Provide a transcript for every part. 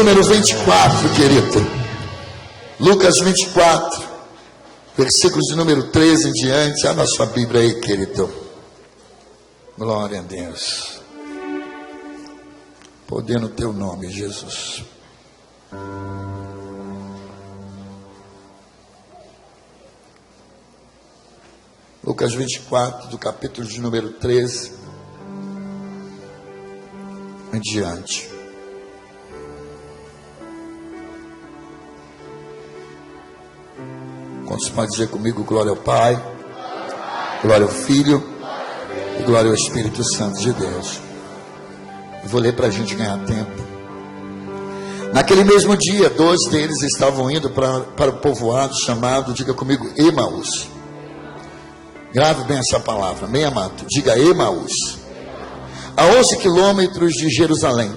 número 24, querido. Lucas 24, versículos de número 13 em diante. Abra a sua Bíblia aí, querido. Glória a Deus. Poder no teu nome, Jesus. Lucas 24, do capítulo de número 13 em diante. Quantos podem dizer comigo glória ao Pai, glória ao Filho e glória ao Espírito Santo de Deus? Eu vou ler para a gente ganhar tempo. Naquele mesmo dia, 12 deles estavam indo para o povoado chamado, diga comigo, Emaús. Grave bem essa palavra, bem amado, diga Emaús. A 11 quilômetros de Jerusalém.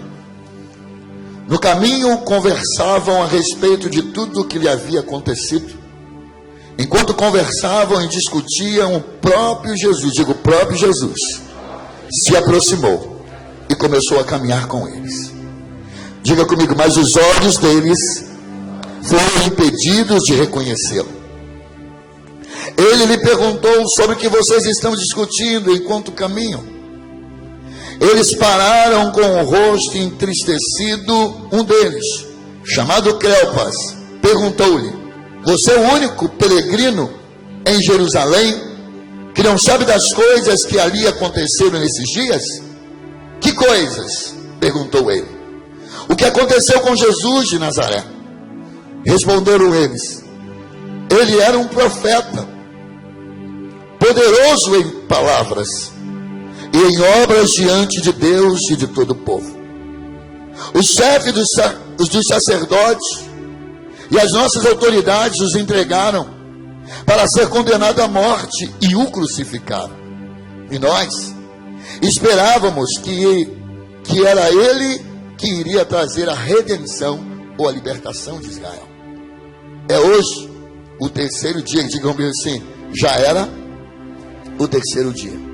No caminho conversavam a respeito de tudo o que lhe havia acontecido. Enquanto conversavam e discutiam, o próprio Jesus, digo, o próprio Jesus, se aproximou e começou a caminhar com eles. Diga comigo, mas os olhos deles foram impedidos de reconhecê-lo. Ele lhe perguntou sobre o que vocês estão discutindo enquanto caminham. Eles pararam com o rosto entristecido. Um deles, chamado Cleopas, perguntou-lhe: você é o único peregrino em Jerusalém que não sabe das coisas que ali aconteceram nesses dias? Que coisas? Perguntou ele. O que aconteceu com Jesus de Nazaré? Responderam eles. Ele era um profeta, poderoso em palavras e em obras diante de Deus e de todo o povo. O chefe dos sacerdotes e as nossas autoridades os entregaram para ser condenado à morte e o crucificaram. E nós esperávamos que era ele que iria trazer a redenção ou a libertação de Israel. É hoje o terceiro dia, digam bem assim, já era o terceiro dia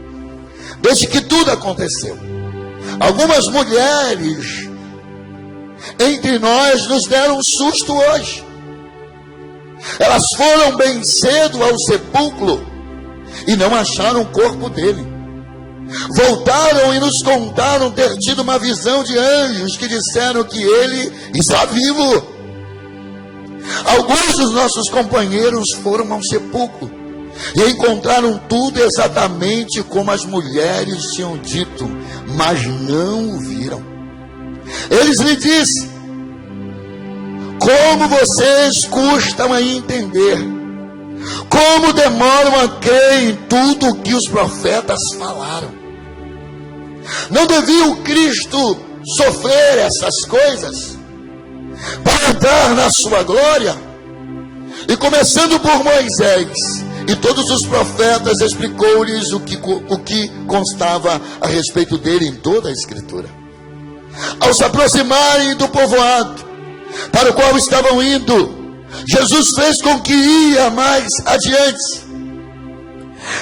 desde que tudo aconteceu. Algumas mulheres entre nós nos deram um susto hoje. Elas foram bem cedo ao sepulcro e não acharam o corpo dele. Voltaram e nos contaram ter tido uma visão de anjos que disseram que ele está vivo. Alguns dos nossos companheiros foram ao sepulcro e encontraram tudo exatamente como as mulheres tinham dito, mas não o viram. Eles lhe disseram: como vocês custam a entender, como demoram a crer em tudo o que os profetas falaram. Não devia o Cristo sofrer essas coisas para entrar na sua glória? E começando por Moisés e todos os profetas, explicou-lhes o que constava a respeito dele em toda a Escritura. Ao se aproximarem do povoado para o qual estavam indo, Jesus fez com que ia mais adiante,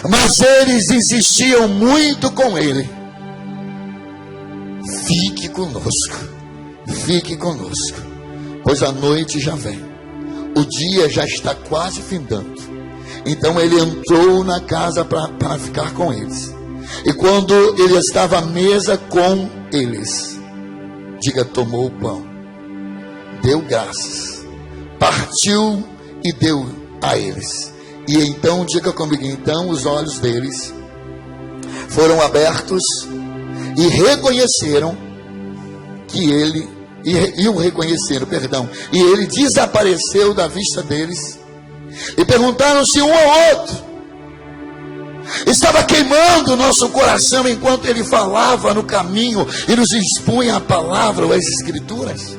mas eles insistiam muito com ele: fique conosco, pois a noite já vem, o dia já está quase findando. Então ele entrou na casa para ficar com eles. E quando ele estava à mesa com eles, diga, tomou o pão, deu graças, partiu e deu a eles. E então, diga comigo, então os olhos deles foram abertos e reconheceram que ele, e o reconheceram, e ele desapareceu da vista deles. E perguntaram-se um ao outro: estava queimando o nosso coração enquanto ele falava no caminho e nos expunha a palavra ou as Escrituras?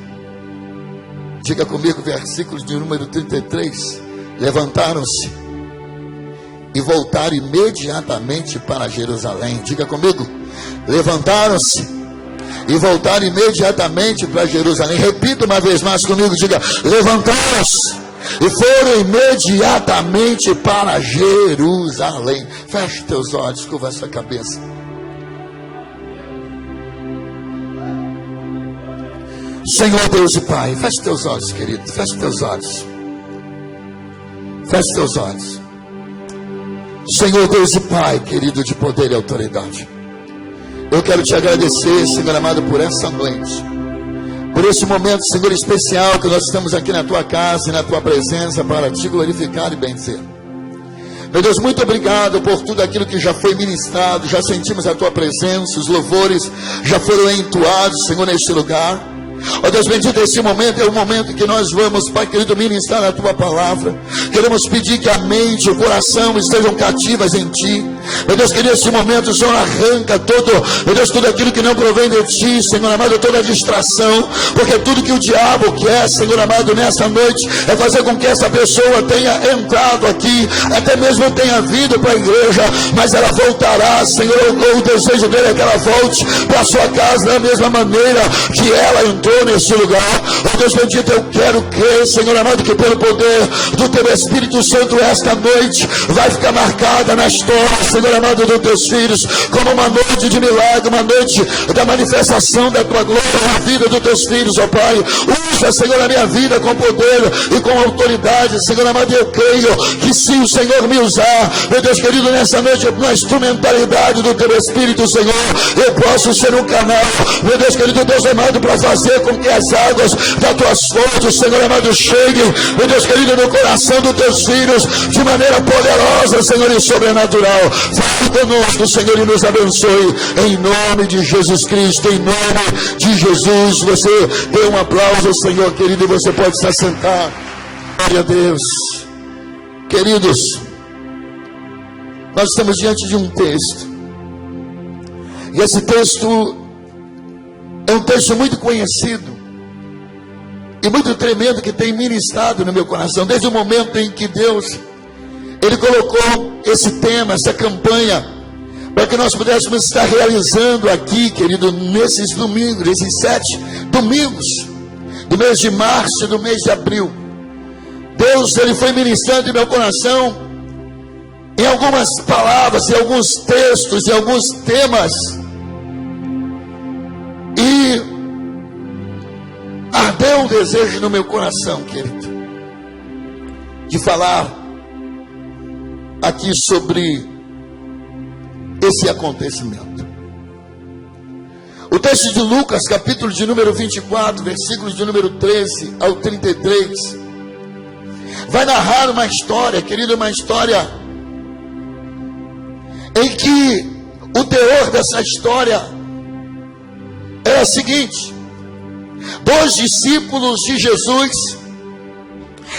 Diga comigo, versículos de número 33. Levantaram-se e voltaram imediatamente para Jerusalém. Diga comigo, levantaram-se e voltaram imediatamente para Jerusalém. Repita uma vez mais comigo, diga, levantaram-se e foram imediatamente para Jerusalém. Feche teus olhos, curva a sua cabeça. Senhor Deus e Pai, feche teus olhos, querido, feche teus olhos. Feche teus olhos. Senhor Deus e Pai, querido de poder e autoridade, eu quero te agradecer, Senhor amado, por essa noite, por esse momento, Senhor, especial que nós estamos aqui na tua casa e na tua presença para te glorificar e benzer. Meu Deus, muito obrigado por tudo aquilo que já foi ministrado. Já sentimos a tua presença, os louvores já foram entoados, Senhor, neste lugar. Ó Deus bendito, esse momento é o momento que nós vamos, Pai querido, ministrar a tua palavra. Queremos pedir que a mente e o coração estejam cativas em ti. Meu Deus, que nesse momento o Senhor arranca todo, meu Deus, tudo aquilo que não provém de ti, Senhor amado, toda a distração, porque tudo que o diabo quer, Senhor amado, nessa noite, é fazer com que essa pessoa tenha entrado aqui, até mesmo tenha vindo para a igreja, mas ela voltará, Senhor, o desejo dele é que ela volte para a sua casa da mesma maneira que ela entrou nesse lugar. Ó Deus bendito, eu quero crer, Senhor amado, que pelo poder do teu Espírito Santo esta noite vai ficar marcada na história, Senhor amado, dos teus filhos, como uma noite de milagre, uma noite da manifestação da tua glória na vida dos teus filhos, ó Pai. Usa, Senhor, a minha vida com poder e com autoridade, Senhor amado, eu creio que se o Senhor me usar, meu Deus querido, nessa noite, na instrumentalidade do teu Espírito, Senhor, eu posso ser um canal, meu Deus querido, Deus amado, para fazer com que as águas das tuas fontes, Senhor amado, cheguem, meu Deus querido, no coração dos teus filhos, de maneira poderosa, Senhor, e sobrenatural. Fale conosco, Senhor, e nos abençoe, em nome de Jesus Cristo, em nome de Jesus. Você dê um aplauso, Senhor querido, e você pode se assentar. Glória a Deus. Queridos, nós estamos diante de um texto, e esse texto é um texto muito conhecido e muito tremendo, que tem ministrado no meu coração desde o momento em que Deus, Ele colocou esse tema, essa campanha, para que nós pudéssemos estar realizando aqui, querido, nesses domingos, esses 7 domingos do mês de março e do mês de abril. Deus, Ele foi ministrando em meu coração em algumas palavras, em alguns textos, em alguns temas, e ardeu um desejo no meu coração, querido, de falar aqui sobre esse acontecimento. O texto de Lucas, capítulo de número 24, versículos de número 13 ao 33, vai narrar uma história, querido, uma história em que o teor dessa história é o seguinte: 2 discípulos de Jesus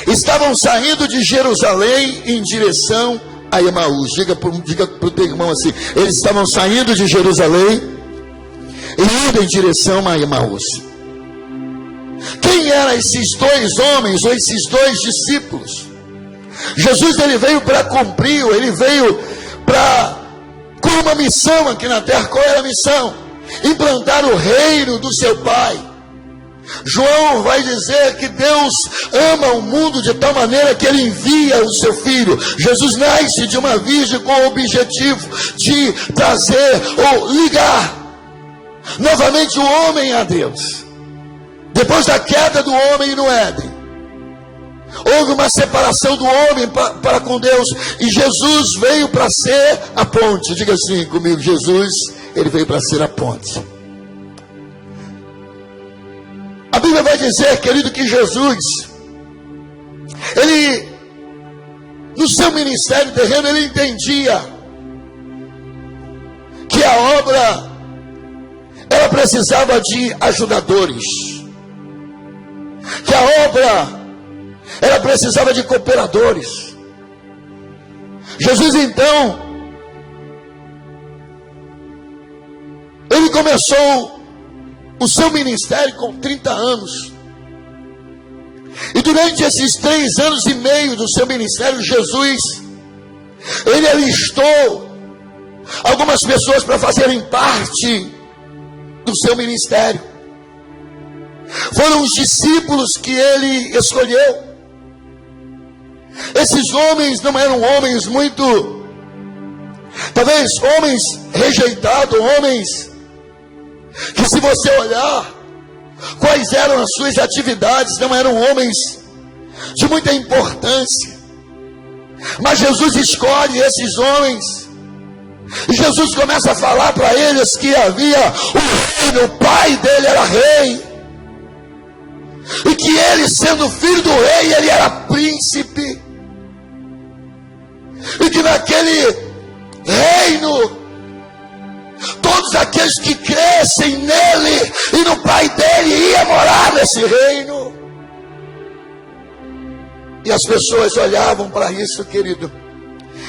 estavam saindo de Jerusalém em direção a Emaús. Diga para o teu irmão assim: eles estavam saindo de Jerusalém e indo em direção a Emaús. Quem eram esses 2 homens, ou esses 2 discípulos? Jesus, ele veio para cumprir, ele veio com uma missão aqui na terra. Qual era a missão? Implantar o reino do seu Pai. João vai dizer que Deus ama o mundo de tal maneira que Ele envia o seu Filho. Jesus nasce de uma virgem com o objetivo de trazer ou ligar novamente o homem a Deus. Depois da queda do homem no Éden, houve uma separação do homem para com Deus, e Jesus veio para ser a ponte. Diga assim comigo: Jesus, Ele veio para ser a ponte. A Bíblia vai dizer, querido, que Jesus, Ele, no seu ministério terreno, Ele entendia que a obra, ela precisava de ajudadores, que a obra, ela precisava de cooperadores. Jesus, então, Ele começou o seu ministério com 30 anos. E durante esses 3 anos e meio do seu ministério, Jesus, Ele alistou algumas pessoas para fazerem parte do seu ministério. Foram os discípulos que Ele escolheu. Esses homens não eram homens muito, talvez homens rejeitados, homens que, se você olhar, quais eram as suas atividades, não eram homens de muita importância. Mas Jesus escolhe esses homens. E Jesus começa a falar para eles que havia o reino, o pai dele era rei. E que ele, sendo filho do rei, ele era príncipe. E que naquele reino, todos aqueles que crescem nele e no pai dele iam morar nesse reino. E as pessoas olhavam para isso, querido,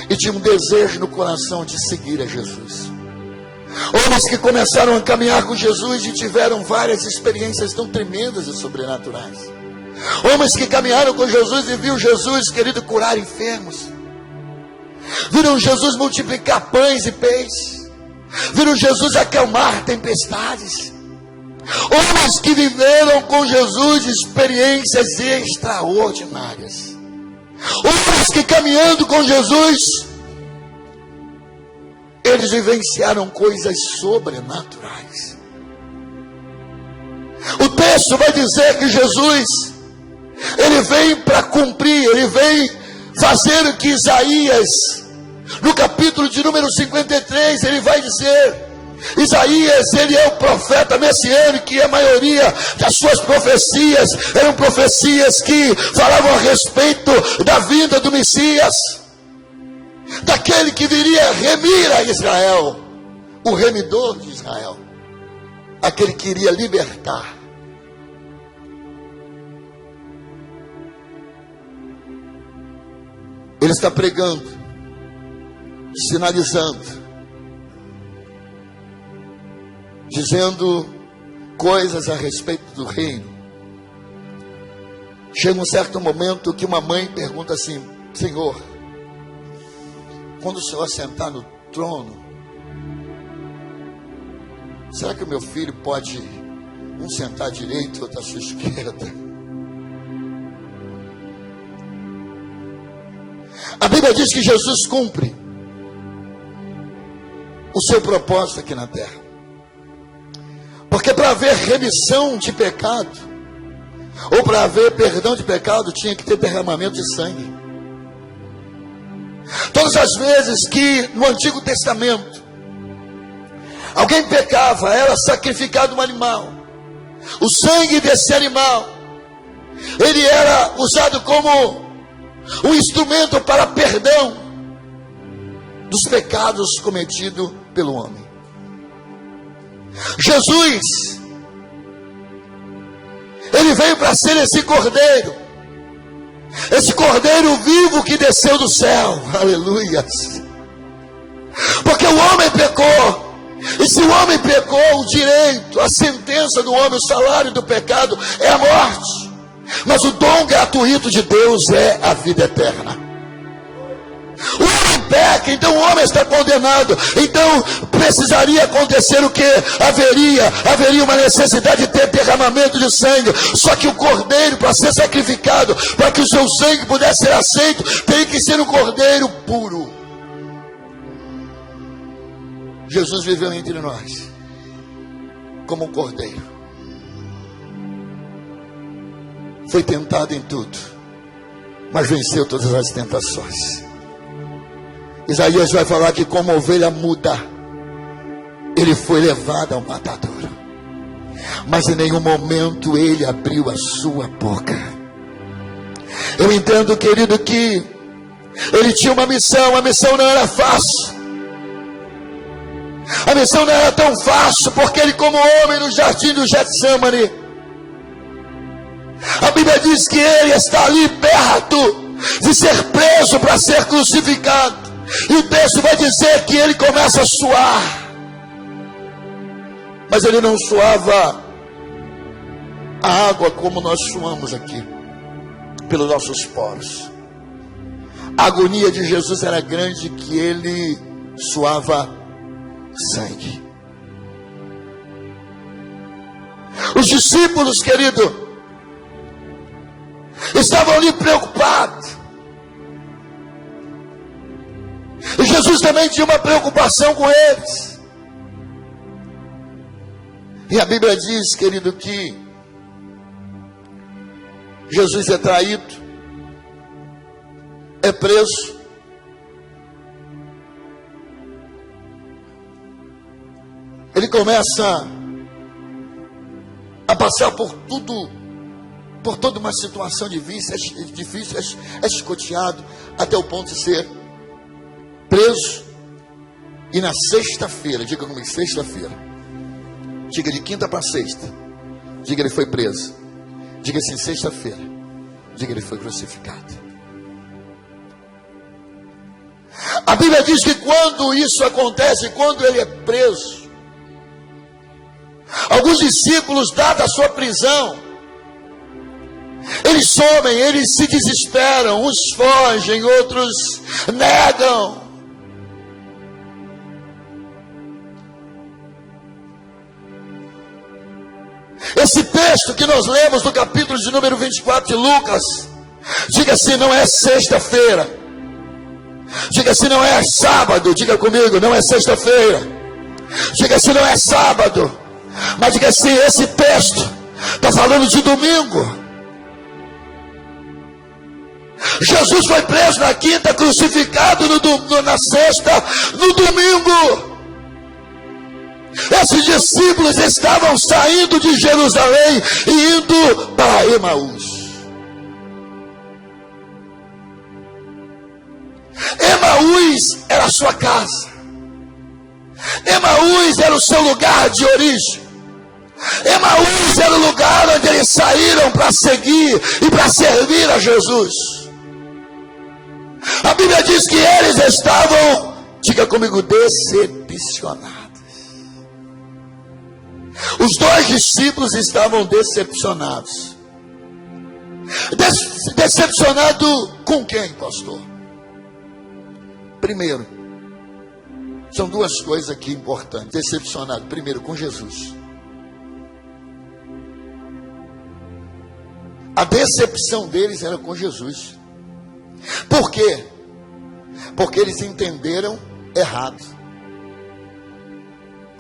e tinham um desejo no coração de seguir a Jesus. Homens que começaram a caminhar com Jesus e tiveram várias experiências tão tremendas e sobrenaturais. Homens que caminharam com Jesus e viram Jesus, querido, curar enfermos. Viram Jesus multiplicar pães e peixes. Viram Jesus acalmar tempestades. Homens que viveram com Jesus experiências extraordinárias. Homens que caminhando com Jesus, eles vivenciaram coisas sobrenaturais. O texto vai dizer que Jesus, ele vem para cumprir, ele vem fazer o que Isaías, no capítulo de número 53, ele vai dizer. Isaías, ele é o profeta messiânico, e a maioria das suas profecias eram profecias que falavam a respeito da vinda do Messias, daquele que viria remir a Israel, o remidor de Israel, aquele que iria libertar. Ele está pregando, sinalizando, dizendo coisas a respeito do reino. Chega um certo momento que uma mãe pergunta assim: Senhor, quando o Senhor sentar no trono, será que o meu filho pode um sentar à direita e outro à sua esquerda? A Bíblia diz que Jesus cumpre o seu propósito aqui na terra. Porque para haver remissão de pecado, ou para haver perdão de pecado, tinha que ter derramamento de sangue. Todas as vezes que no Antigo Testamento alguém pecava, era sacrificado um animal. O sangue desse animal, ele era usado como um instrumento para perdão dos pecados cometidos pelo homem. Jesus, ele veio para ser esse cordeiro vivo que desceu do céu, aleluias, porque o homem pecou, e se o homem pecou, o direito, a sentença do homem, o salário do pecado é a morte, mas o dom gratuito de Deus é a vida eterna. O homem peca, então o homem está condenado. Então precisaria acontecer o que? Haveria uma necessidade de ter derramamento de sangue. Só que o cordeiro, para ser sacrificado, para que o seu sangue pudesse ser aceito, tem que ser um cordeiro puro. Jesus viveu entre nós como um cordeiro. Foi tentado em tudo, mas venceu todas as tentações. Isaías vai falar que como ovelha muda, ele foi levado ao matadouro, mas em nenhum momento ele abriu a sua boca. Eu entendo, querido, que ele tinha uma missão. A missão não era fácil. A missão não era tão fácil, porque ele, como homem no jardim do Getsemane, a Bíblia diz que ele está ali perto de ser preso para ser crucificado. E o texto vai dizer que ele começa a suar. Mas ele não suava a água como nós suamos aqui, pelos nossos poros. A agonia de Jesus era grande, que ele suava sangue. Os discípulos, querido, estavam ali preocupados. E Jesus também tinha uma preocupação com eles. E a Bíblia diz, querido, que Jesus é traído, é preso, ele começa a passar por toda uma situação difícil, é chicoteado, até o ponto de ser preso. E na sexta-feira, diga comigo, sexta-feira, diga de quinta para sexta, diga ele foi preso, diga assim, sexta-feira, diga ele foi crucificado. A Bíblia diz que quando isso acontece, quando ele é preso, alguns discípulos, dada a sua prisão, eles somem, eles se desesperam, uns fogem, outros negam. Esse texto que nós lemos no capítulo de número 24 de Lucas, diga assim, não é sexta-feira, diga assim, não é sábado, diga comigo, não é sexta-feira, diga assim, não é sábado, mas diga assim, esse texto está falando de domingo. Jesus foi preso na quinta, crucificado na sexta, no domingo. Esses discípulos estavam saindo de Jerusalém e indo para Emaús. Emaús era a sua casa. Emaús era o seu lugar de origem. Emaús era o lugar onde eles saíram para seguir e para servir a Jesus. A Bíblia diz que eles estavam, diga comigo, decepcionados. Os dois discípulos estavam decepcionados. Decepcionado com quem, pastor? Primeiro, são duas coisas aqui importantes. Decepcionado, primeiro, com Jesus. A decepção deles era com Jesus. Por quê? Porque eles entenderam errado.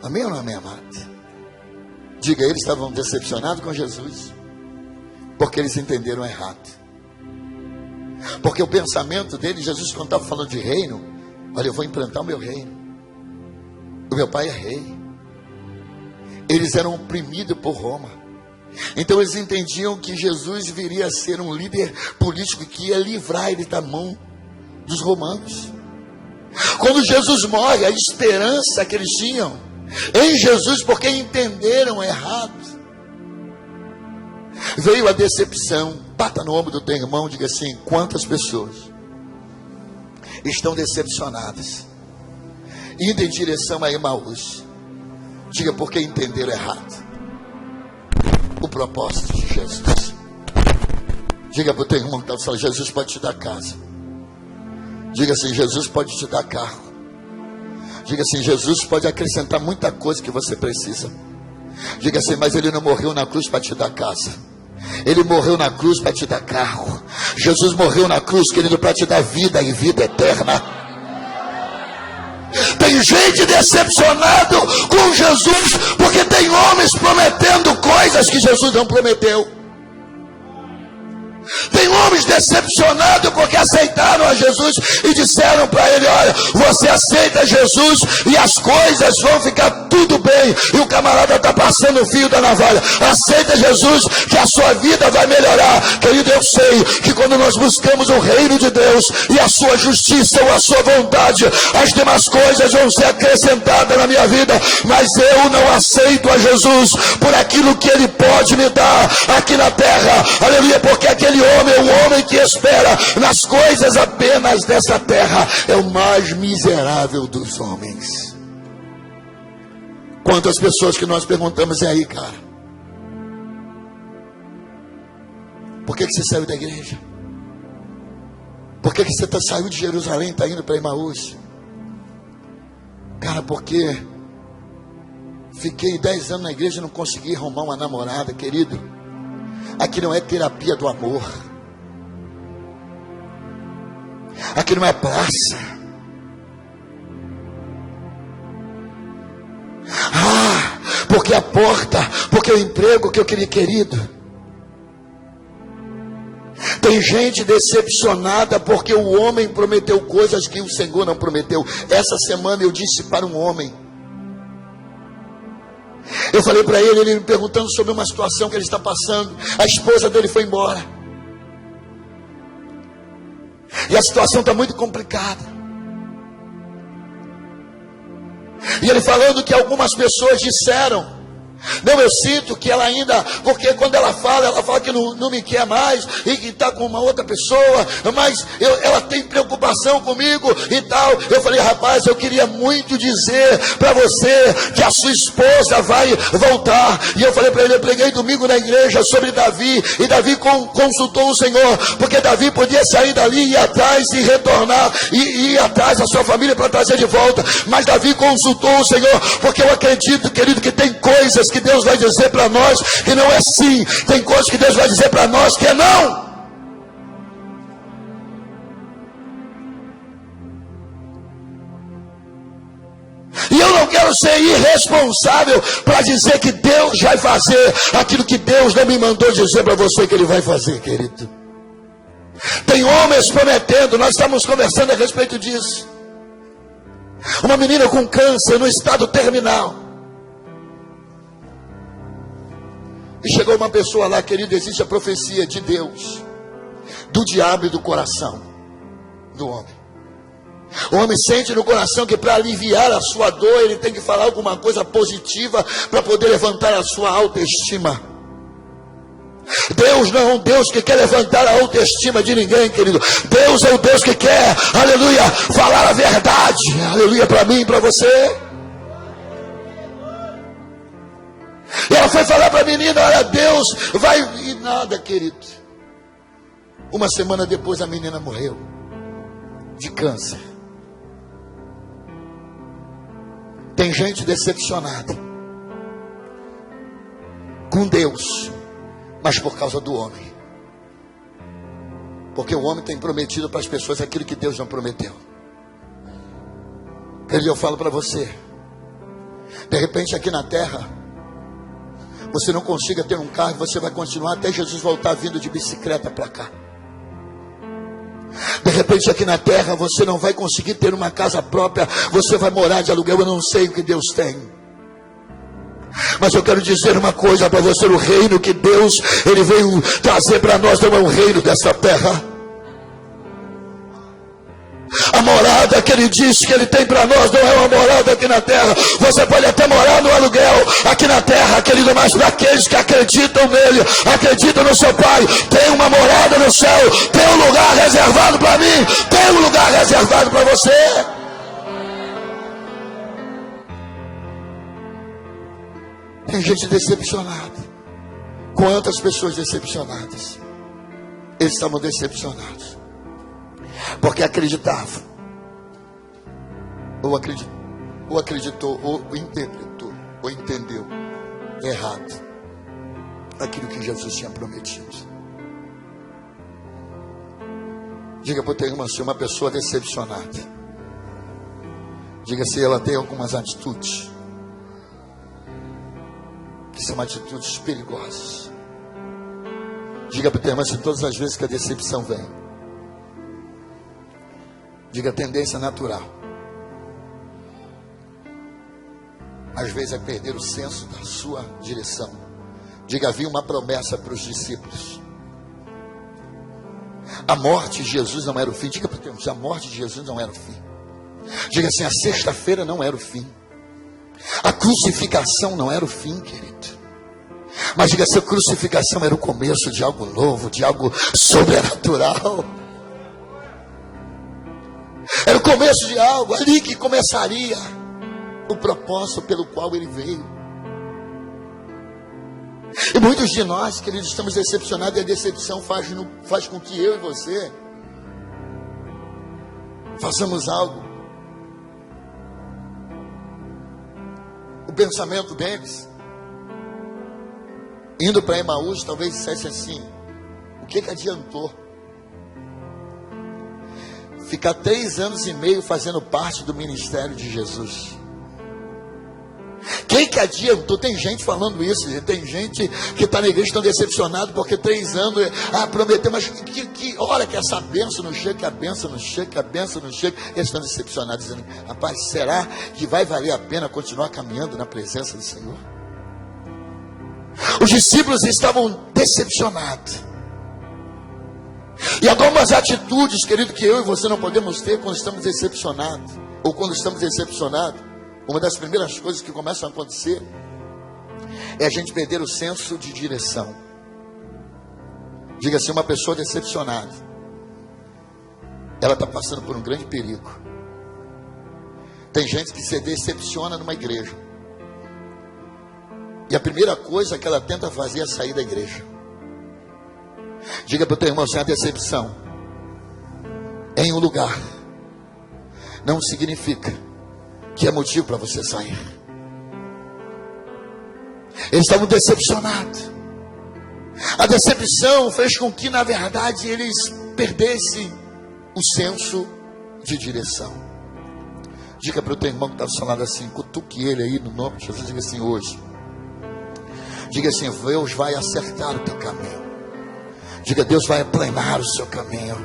Amém ou não amém, amado? Diga, eles estavam decepcionados com Jesus, porque eles entenderam errado. Porque o pensamento deles, Jesus, quando estava falando de reino, olha, eu vou implantar o meu reino, o meu pai é rei. Eles eram oprimidos por Roma, então eles entendiam que Jesus viria a ser um líder político que ia livrar ele da mão dos romanos. Quando Jesus morre, a esperança que eles tinham em Jesus, porque entenderam errado, veio a decepção. Bata no ombro do teu irmão, diga assim, quantas pessoas estão decepcionadas, indo em direção a Emaús, diga, porque entenderam errado o propósito de Jesus. Diga para o teu irmão que está falando, Jesus pode te dar casa. Diga assim, Jesus pode te dar carro. Diga assim, Jesus pode acrescentar muita coisa que você precisa. Diga assim, mas ele não morreu na cruz para te dar casa. Ele morreu na cruz para te dar carro. Jesus morreu na cruz, querido, para te dar vida e vida eterna. Tem gente decepcionado com Jesus, porque tem homens prometendo coisas que Jesus não prometeu. Tem homens decepcionados porque aceitaram a Jesus e disseram para ele, olha, você aceita Jesus e as coisas vão ficar tudo bem. E o camarada está passando o fio da navalha. Aceita Jesus que a sua vida vai melhorar. Querido, eu sei que quando nós buscamos o reino de Deus e a sua justiça ou a sua vontade, as demais coisas vão ser acrescentadas na minha vida. Mas eu não aceito a Jesus por aquilo que ele pode me dar aqui na terra. Aleluia, porque aquele homem é um homem que espera nas coisas apenas dessa terra. É o mais miserável dos homens. Quantas pessoas que nós perguntamos aí, cara, por que você saiu da igreja? Por que você saiu de Jerusalém e está indo para Emaús? Cara, porque fiquei 10 anos na igreja e não consegui arrumar uma namorada. Querido, aqui não é terapia do amor. Aqui não é praça. Porque a porta, porque o emprego que eu queria, querido. Tem gente decepcionada porque o homem prometeu coisas que o Senhor não prometeu. Essa semana eu disse para um homem, eu falei para ele me perguntando sobre uma situação que ele está passando. A esposa dele foi embora e a situação está muito complicada. E ele falando que algumas pessoas disseram, não, eu sinto que ela ainda, porque quando ela fala que não me quer mais e que está com uma outra pessoa, mas ela tem preocupação comigo e tal. Eu falei, rapaz, eu queria muito dizer para você que a sua esposa vai voltar. E eu falei para ele, eu preguei domingo na igreja sobre Davi, e Davi consultou o Senhor, porque Davi podia sair dali e ir atrás e retornar, e ir atrás da sua família para trazer de volta, mas Davi consultou o Senhor, porque eu acredito, querido, que tem coisas que Deus vai dizer para nós que não é sim, tem coisas que Deus vai dizer para nós que é não. E eu não quero ser irresponsável para dizer que Deus vai fazer aquilo que Deus não me mandou dizer para você que Ele vai fazer, querido. Tem homens prometendo, nós estamos conversando a respeito disso. Uma menina com câncer no estado terminal. E chegou uma pessoa lá, querido, existe a profecia de Deus, do diabo e do coração do homem. O homem sente no coração que para aliviar a sua dor, ele tem que falar alguma coisa positiva para poder levantar a sua autoestima. Deus não é um Deus que quer levantar a autoestima de ninguém, querido. Deus é o Deus que quer, aleluia, falar a verdade, aleluia, para mim e para você. E ela foi falar para a menina, olha, Deus vai... E nada, querido. Uma semana depois a menina morreu de câncer. Tem gente decepcionada com Deus, mas por causa do homem. Porque o homem tem prometido para as pessoas aquilo que Deus não prometeu. Eu falo para você, de repente aqui na terra você não consiga ter um carro, você vai continuar até Jesus voltar vindo de bicicleta para cá. De repente aqui na terra você não vai conseguir ter uma casa própria, você vai morar de aluguel. Eu não sei o que Deus tem, mas eu quero dizer uma coisa para você: o reino que Deus Ele veio trazer para nós não é um reino dessa terra. A morada que Ele disse que Ele tem para nós não é uma morada aqui na terra. Você pode até morar no aluguel aqui na terra, querido, mas para aqueles que acreditam nele, acreditam no seu Pai, tem uma morada no céu, tem um lugar reservado para mim, tem um lugar reservado para você. Tem gente decepcionada. Quantas pessoas decepcionadas? Eles estavam decepcionados porque acreditavam, ou acreditou, ou interpretou, ou entendeu errado aquilo que Jesus tinha prometido. Diga para o teu irmão, se uma pessoa decepcionada, diga se ela tem algumas atitudes que são atitudes perigosas. Diga para o teu irmão, se todas as vezes que a decepção vem, diga tendência natural, às vezes é perder o senso da sua direção. Diga, havia uma promessa para os discípulos. A morte de Jesus não era o fim. Diga para o teu irmão, a morte de Jesus não era o fim. Diga assim, a sexta-feira não era o fim. A crucificação não era o fim, querido. Mas diga assim, a crucificação era o começo de algo novo, de algo sobrenatural. Era o começo de algo, ali que começaria o propósito pelo qual Ele veio. E muitos de nós, queridos, estamos decepcionados, e a decepção faz com que eu e você façamos algo. O pensamento deles, indo para Emaús, talvez dissesse assim: o que adiantou ficar 3 anos e meio fazendo parte do ministério de Jesus? Que adiantou? Tem gente falando isso, tem gente que está na igreja tão decepcionado porque 3 anos prometeu, mas que hora que essa bênção não chega, que a bênção não chega, que a bênção não chega. Eles estão decepcionados, dizendo: rapaz, será que vai valer a pena continuar caminhando na presença do Senhor? Os discípulos estavam decepcionados. E algumas atitudes, querido, que eu e você não podemos ter quando estamos decepcionados, ou quando estamos decepcionados. Uma das primeiras coisas que começam a acontecer é a gente perder o senso de direção. Diga assim: uma pessoa decepcionada, ela está passando por um grande perigo. Tem gente que se decepciona numa igreja, e a primeira coisa que ela tenta fazer é sair da igreja. Diga para o teu irmão assim: a decepção em um lugar não significa que é motivo para você sair. Eles estavam decepcionados. A decepção fez com que, na verdade, eles perdessem o senso de direção. Diga para o teu irmão que está do seu lado assim, cutuque ele aí no nome de Jesus. Diga assim: hoje, diga assim: Deus vai acertar o teu caminho. Diga: Deus vai aplanar o seu caminho.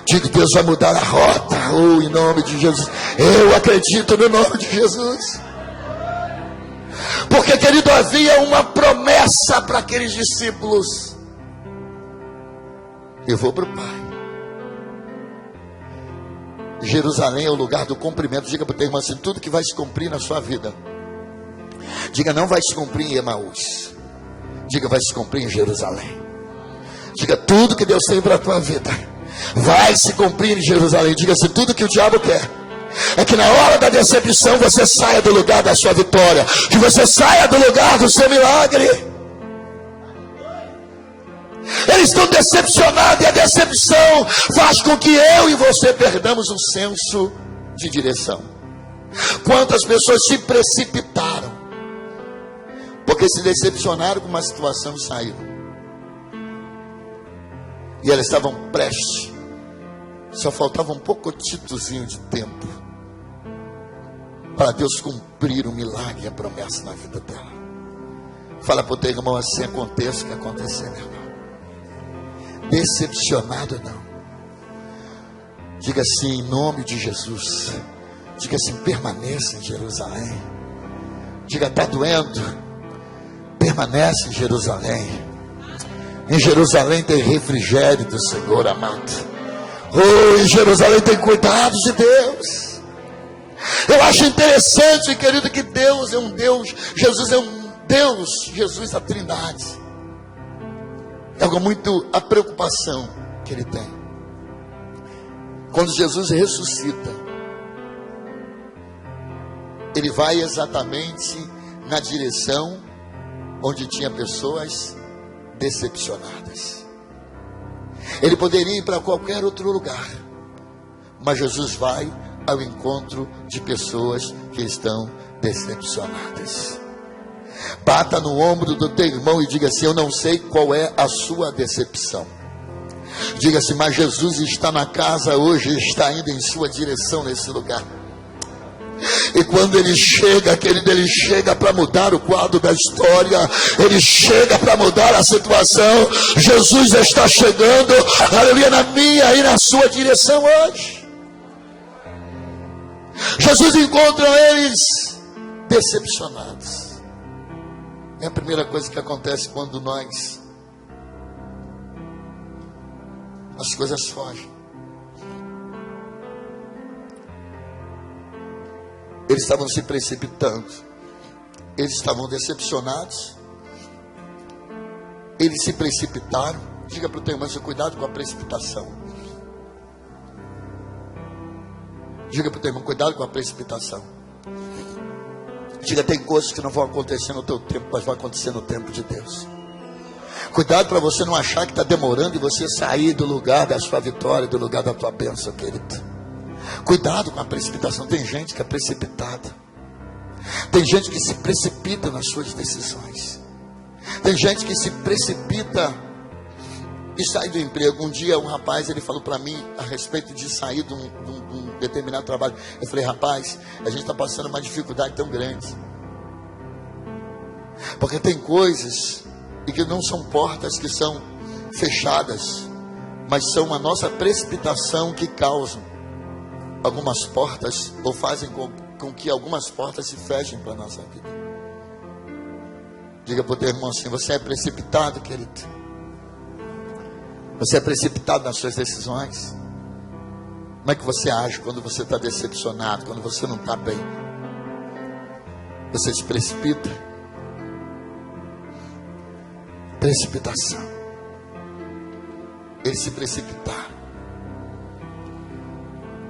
Diga: Deus vai mudar a rota. Em nome de Jesus. Eu acredito no nome de Jesus. Porque, querido, havia uma promessa para aqueles discípulos: eu vou para o Pai. Jerusalém é o lugar do cumprimento. Diga para o teu irmão assim: tudo que vai se cumprir na sua vida, diga, não vai se cumprir em Emaús. Diga: vai se cumprir em Jerusalém. Diga: tudo que Deus tem para a tua vida vai se cumprir em Jerusalém. Diga assim: tudo que o diabo quer é que na hora da decepção você saia do lugar da sua vitória, que você saia do lugar do seu milagre. Eles estão decepcionados, e a decepção faz com que eu e você perdamos um senso de direção. Quantas pessoas se precipitaram porque se decepcionaram com uma situação e saíram, e elas estavam prestes, só faltava um pouquinho de tempo para Deus cumprir o milagre e a promessa na vida dela. Fala para o teu irmão assim: aconteça o que acontecer, meu irmão. Decepcionado não. Diga assim: em nome de Jesus. Diga assim: permaneça em Jerusalém. Diga: está doendo? Permanece em Jerusalém. Em Jerusalém tem refrigério do Senhor, amado. Em Jerusalém tem cuidado de Deus. Eu acho interessante, querido, que Deus é um Deus, Jesus é um Deus, Jesus a Trindade. É algo muito a preocupação que ele tem. Quando Jesus ressuscita, ele vai exatamente na direção onde tinha pessoas decepcionadas. Ele poderia ir para qualquer outro lugar, mas Jesus vai ao encontro de pessoas que estão decepcionadas. Bata no ombro do teu irmão e diga assim: eu não sei qual é a sua decepção. Diga assim: mas Jesus está na casa hoje, está indo em sua direção nesse lugar. E quando ele chega, querido, ele chega para mudar o quadro da história. Ele chega para mudar a situação. Jesus está chegando, aleluia, na minha e na sua direção hoje. Jesus encontra eles decepcionados. É a primeira coisa que acontece quando as coisas fogem. Eles estavam se precipitando. Eles estavam decepcionados. Eles se precipitaram. Diga para o teu irmão: cuidado com a precipitação. Diga para o teu irmão: cuidado com a precipitação. Diga: tem coisas que não vão acontecer no teu tempo, mas vão acontecer no tempo de Deus. Cuidado para você não achar que está demorando e você sair do lugar da sua vitória, do lugar da tua bênção, querido. Cuidado com a precipitação. Tem gente que é precipitada. Tem gente que se precipita nas suas decisões. Tem gente que se precipita e sai do emprego. Um dia um rapaz, ele falou para mim a respeito de sair de um determinado trabalho. Eu falei: rapaz, a gente está passando uma dificuldade tão grande. Porque tem coisas e que não são portas que são fechadas, mas são a nossa precipitação que causam algumas portas, ou fazem com que algumas portas se fechem para a nossa vida. Diga para o teu irmão assim: você é precipitado, querido? Você é precipitado nas suas decisões? Como é que você age quando você está decepcionado, quando você não está bem? Você se precipita? Precipitação. Ele se precipitar.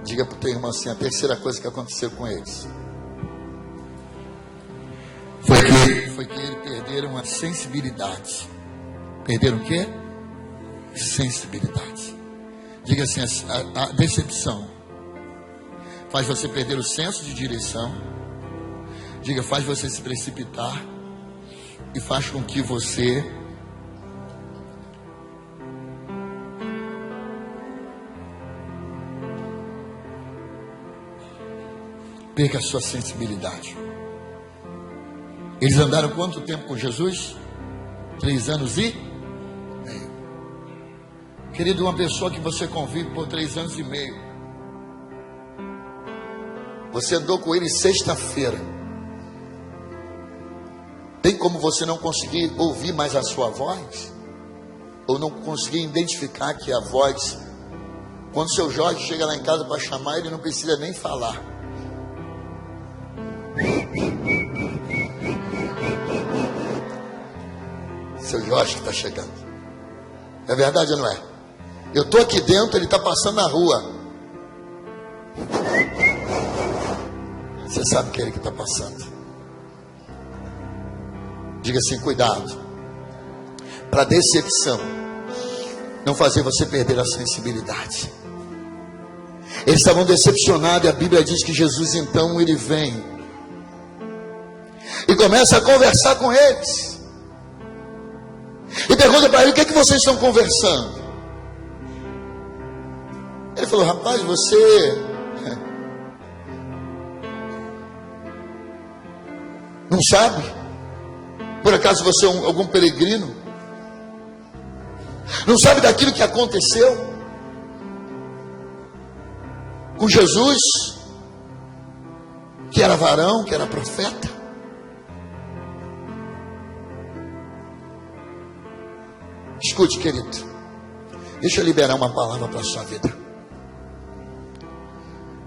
Diga para o teu irmão assim: a terceira coisa que aconteceu com eles foi que eles perderam a sensibilidade. Perderam o quê? Sensibilidade. Diga assim: a decepção faz você perder o senso de direção. Diga: faz você se precipitar e faz com que você perca a sua sensibilidade. Eles andaram quanto tempo com Jesus? 3 anos e meio. Querido, uma pessoa que você convive por 3 anos e meio, você andou com ele sexta-feira, tem como você não conseguir ouvir mais a sua voz? Ou não conseguir identificar que a voz, quando seu Jorge chega lá em casa para chamar, ele não precisa nem falar. Seu Jorge que está chegando. É verdade ou não é? Eu estou aqui dentro, ele está passando na rua. Você sabe que é ele que está passando. Diga assim: cuidado, para decepção não fazer você perder a sensibilidade. Eles estavam decepcionados, e a Bíblia diz que Jesus então ele vem e começa a conversar com eles. E pergunta para ele: o que é que vocês estão conversando? Ele falou: rapaz, você não sabe? Por acaso você é algum peregrino? Não sabe daquilo que aconteceu com Jesus, que era varão, que era profeta? Escute, querido, deixa eu liberar uma palavra para a sua vida.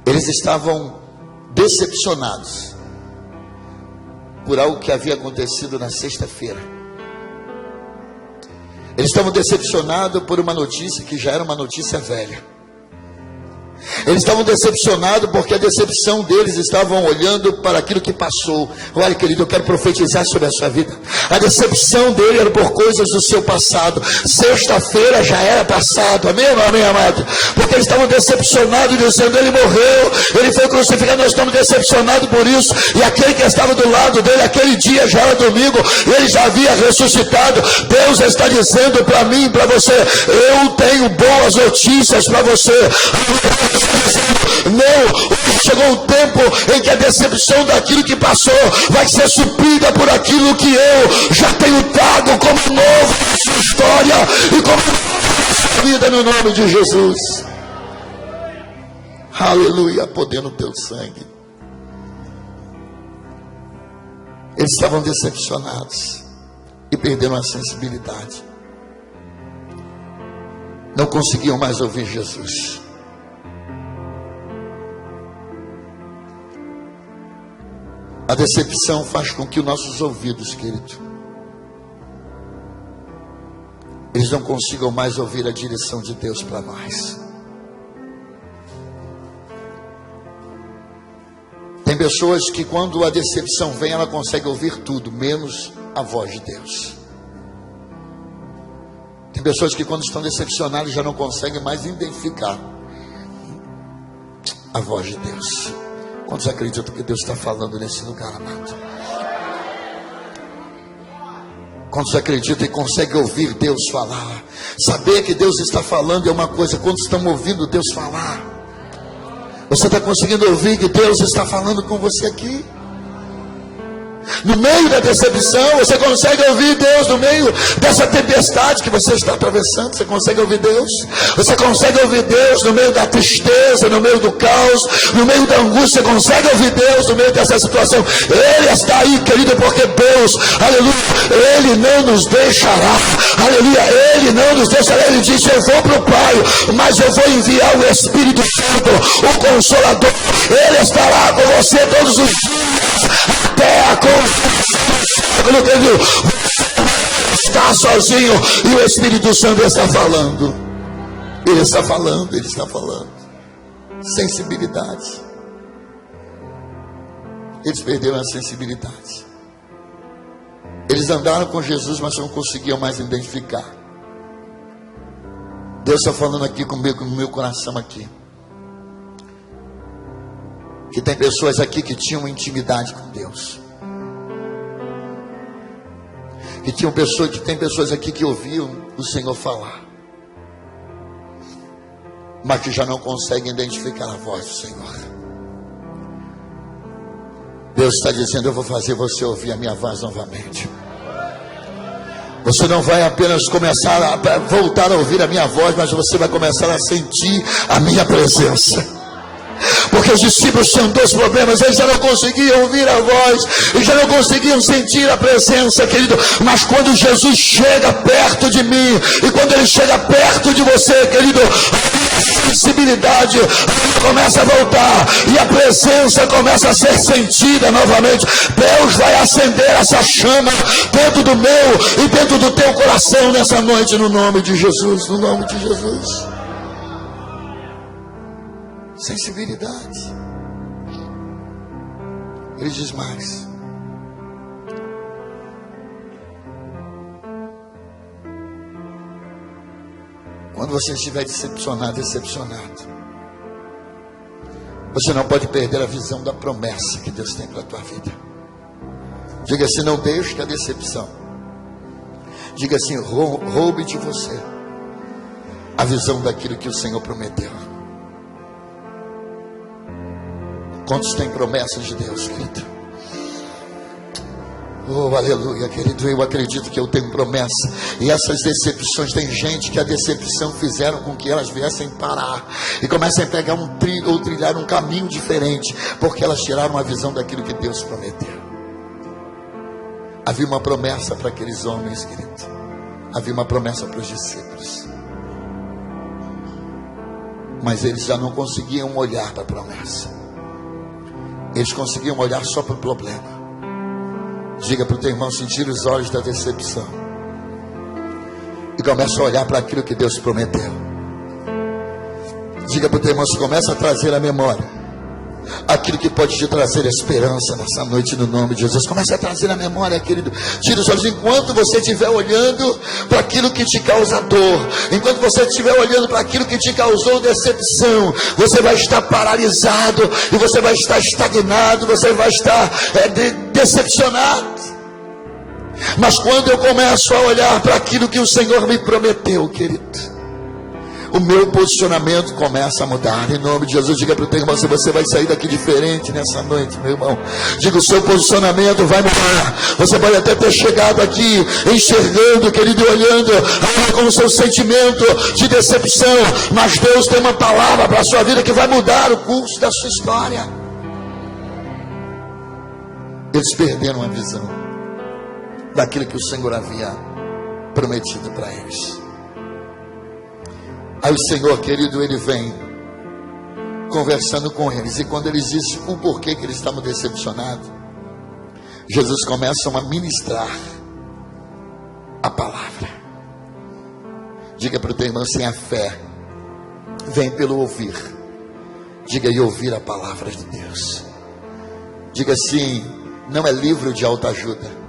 Eles estavam decepcionados por algo que havia acontecido na sexta-feira. Eles estavam decepcionados por uma notícia que já era uma notícia velha. Eles estavam decepcionados porque a decepção deles estavam olhando para aquilo que passou. Olha, querido, eu quero profetizar sobre a sua vida. A decepção dele era por coisas do seu passado. Sexta-feira já era passado. Amém ou não, amém, amado? Porque eles estavam decepcionados, dizendo: ele morreu, ele foi crucificado. Nós estamos decepcionados por isso. E aquele que estava do lado dele, aquele dia já era domingo, ele já havia ressuscitado. Deus está dizendo para mim e para você: eu tenho boas notícias para você. Não, chegou o tempo em que a decepção daquilo que passou vai ser suprida por aquilo que eu já tenho dado como novo na sua história e como novo na sua vida, no nome de Jesus. Aleluia, poder no teu sangue. Eles estavam decepcionados e perderam a sensibilidade. Não conseguiam mais ouvir Jesus. A decepção faz com que os nossos ouvidos, querido, eles não consigam mais ouvir a direção de Deus para nós. Tem pessoas que quando a decepção vem, ela consegue ouvir tudo, menos a voz de Deus. Tem pessoas que quando estão decepcionadas já não conseguem mais identificar a voz de Deus. Quantos acreditam que Deus está falando nesse lugar, amado? Quantos acreditam e conseguem ouvir Deus falar? Saber que Deus está falando é uma coisa. Quantos estão ouvindo Deus falar? Você está conseguindo ouvir que Deus está falando com você aqui? No meio da decepção, você consegue ouvir Deus. No meio dessa tempestade que você está atravessando, você consegue ouvir Deus. Você consegue ouvir Deus no meio da tristeza, no meio do caos, no meio da angústia. Você consegue ouvir Deus no meio dessa situação. Ele está aí, querido, porque Deus, aleluia, Ele não nos deixará, aleluia, Ele não nos deixará. Ele disse: eu vou para o Pai, mas eu vou enviar o Espírito Santo, o Consolador. Ele estará com você todos os dias, até a está sozinho, e o Espírito Santo está falando. Ele está falando, ele está falando. Sensibilidade. Eles perderam a sensibilidade. Eles andaram com Jesus, mas não conseguiam mais identificar. Deus está falando aqui comigo, no meu coração aqui, que tem pessoas aqui que tinham intimidade com Deus. Que tem pessoas aqui que ouviam o Senhor falar, mas que já não conseguem identificar a voz do Senhor. Deus está dizendo: eu vou fazer você ouvir a minha voz novamente. Você não vai apenas começar a voltar a ouvir a minha voz, mas você vai começar a sentir a minha presença. Porque os discípulos tinham dois problemas: eles já não conseguiam ouvir a voz, eles já não conseguiam sentir a presença, querido. Mas quando Jesus chega perto de mim, e quando Ele chega perto de você, querido, a sensibilidade começa a voltar, e a presença começa a ser sentida novamente. Deus vai acender essa chama dentro do meu e dentro do teu coração nessa noite, no nome de Jesus, no nome de Jesus. Sensibilidade. Ele diz mais: quando você estiver decepcionado, você não pode perder a visão da promessa que Deus tem para a tua vida. Diga assim: não deixe que a decepção, diga assim, roube de você a visão daquilo que o Senhor prometeu. Quantos têm promessas de Deus, querido? Oh, aleluia, querido. Eu acredito que eu tenho promessa. E essas decepções, tem gente que a decepção fizeram com que elas viessem parar e comecem a pegar ou trilhar um caminho diferente, porque elas tiraram a visão daquilo que Deus prometeu. Havia uma promessa para aqueles homens, querido. Havia uma promessa para os discípulos, mas eles já não conseguiam olhar para a promessa. Eles conseguiam olhar só para o problema. Diga para o teu irmão: sentir os olhos da decepção e começa a olhar para aquilo que Deus prometeu. Diga para o teu irmão: se começa a trazer à memória aquilo que pode te trazer esperança nessa noite, no nome de Jesus. Começa a trazer à memória, querido. Tira os olhos. Enquanto você estiver olhando para aquilo que te causa dor, enquanto você estiver olhando para aquilo que te causou decepção, você vai estar paralisado, e você vai estar estagnado, você vai estar decepcionado. Mas quando eu começo a olhar para aquilo que o Senhor me prometeu, querido, o meu posicionamento começa a mudar, em nome de Jesus. Diga para o teu irmão: se você vai sair daqui diferente nessa noite, meu irmão. Diga: o seu posicionamento vai mudar. Você pode até ter chegado aqui enxergando, querido, e olhando com o seu sentimento de decepção, mas Deus tem uma palavra para a sua vida que vai mudar o curso da sua história. Eles perderam a visão daquilo que o Senhor havia prometido para eles. Aí o Senhor, querido, Ele vem conversando com eles, e quando eles dizem o porquê que eles estavam decepcionados, Jesus começa a ministrar a palavra. Diga para o teu irmão: sem a fé vem pelo ouvir. Diga: e ouvir a palavra de Deus. Diga assim: não é livro de autoajuda.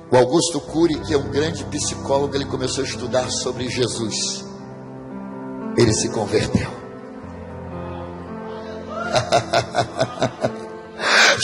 O Augusto Cury, que é um grande psicólogo, ele começou a estudar sobre Jesus. Ele se converteu.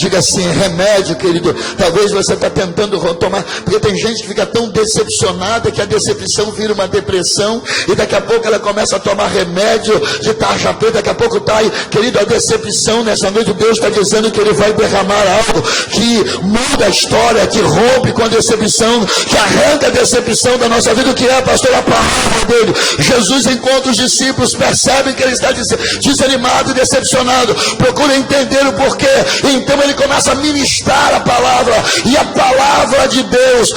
Diga assim, remédio, querido. Talvez você está tentando tomar, porque tem gente que fica tão decepcionada que a decepção vira uma depressão, e daqui a pouco ela começa a tomar remédio de tarja preta, daqui a pouco está aí. Querido, a decepção, nessa noite Deus está dizendo que Ele vai derramar algo que muda a história, que rompe com a decepção, que arranca a decepção da nossa vida. O que é, pastor? A palavra dele. Jesus encontra os discípulos, percebem que ele está desanimado e decepcionado, procura entender o porquê, então ele começa a ministrar a palavra, e a palavra de Deus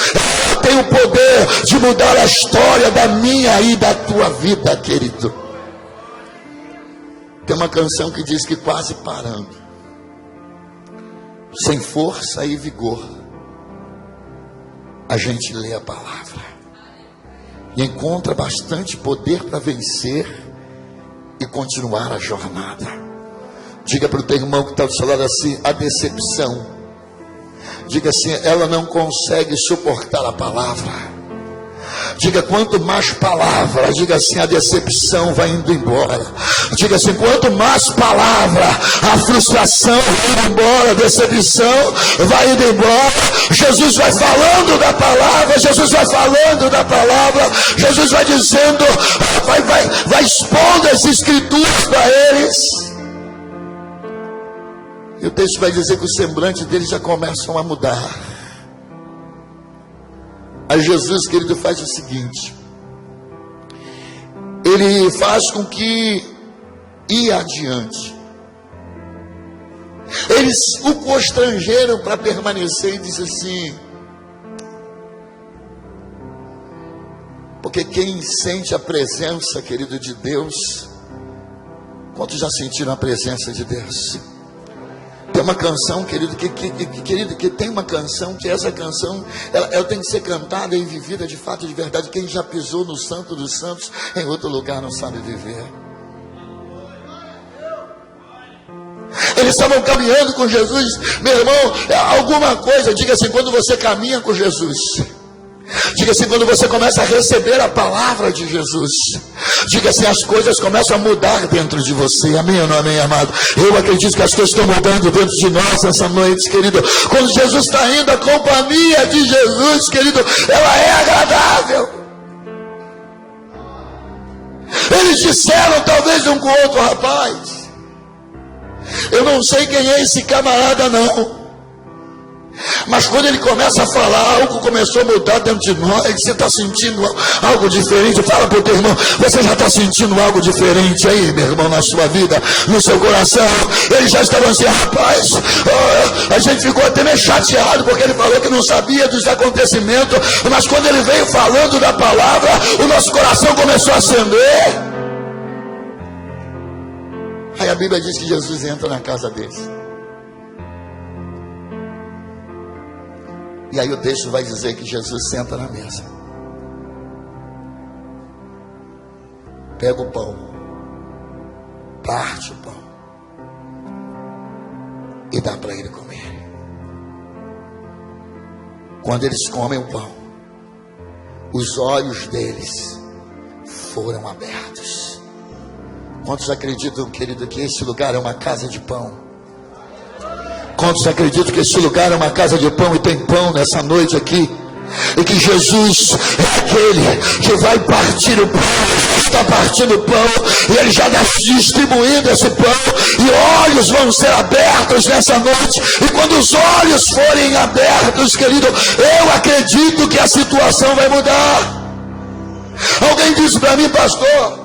tem o poder de mudar a história da minha e da tua vida, querido. Tem uma canção que diz que quase parando, sem força e vigor, a gente lê a palavra e encontra bastante poder para vencer e continuar a jornada. Diga para o teu irmão que está do seu lado assim, a decepção, diga assim, ela não consegue suportar a palavra. Diga, quanto mais palavra, diga assim, a decepção vai indo embora. Diga assim, quanto mais palavra, a frustração vai indo embora, a decepção vai indo embora. Jesus vai falando da palavra, Jesus vai falando da palavra, Jesus vai dizendo, vai expondo as escrituras para eles. E o texto vai dizer que o semblante deles já começam a mudar. Aí Jesus, querido, faz o seguinte, ele faz com que ia adiante. Eles o constrangeram para permanecer e disse assim, porque quem sente a presença, querido, de Deus, quantos já sentiram a presença de Deus? Tem uma canção, querido, que tem uma canção, que essa canção, ela tem que ser cantada e vivida de fato, de verdade. Quem já pisou no Santo dos Santos, em outro lugar não sabe viver. Eles estavam caminhando com Jesus, meu irmão, alguma coisa, diga assim, quando você caminha com Jesus, diga assim, quando você começa a receber a palavra de Jesus, diga assim, as coisas começam a mudar dentro de você. Amém ou não amém, amado? Eu acredito que as coisas estão mudando dentro de nós essa noite, querido. Quando Jesus está indo, a companhia de Jesus, querido, ela é agradável. Eles disseram, talvez um com o outro, rapaz, eu não sei quem é esse camarada não, mas quando ele começa a falar, algo começou a mudar dentro de nós. Você está sentindo algo diferente? Fala para o teu irmão, você já está sentindo algo diferente aí, meu irmão, na sua vida, no seu coração? Eles já estavam assim, rapaz, a gente ficou até meio chateado, porque ele falou que não sabia dos acontecimentos, mas quando ele veio falando da palavra, o nosso coração começou a acender. Aí a Bíblia diz que Jesus entra na casa deles. E aí o texto vai dizer que Jesus senta na mesa, pega o pão, parte o pão e dá para ele comer. Quando eles comem o pão, os olhos deles foram abertos. Quantos acreditam, querido, que esse lugar é uma casa de pão? Quantos acreditam que esse lugar é uma casa de pão e tem pão nessa noite aqui? E que Jesus é aquele que vai partir o pão, está partindo o pão, e ele já está distribuindo esse pão, e olhos vão ser abertos nessa noite. E quando os olhos forem abertos, querido, eu acredito que a situação vai mudar. Alguém disse para mim, pastor,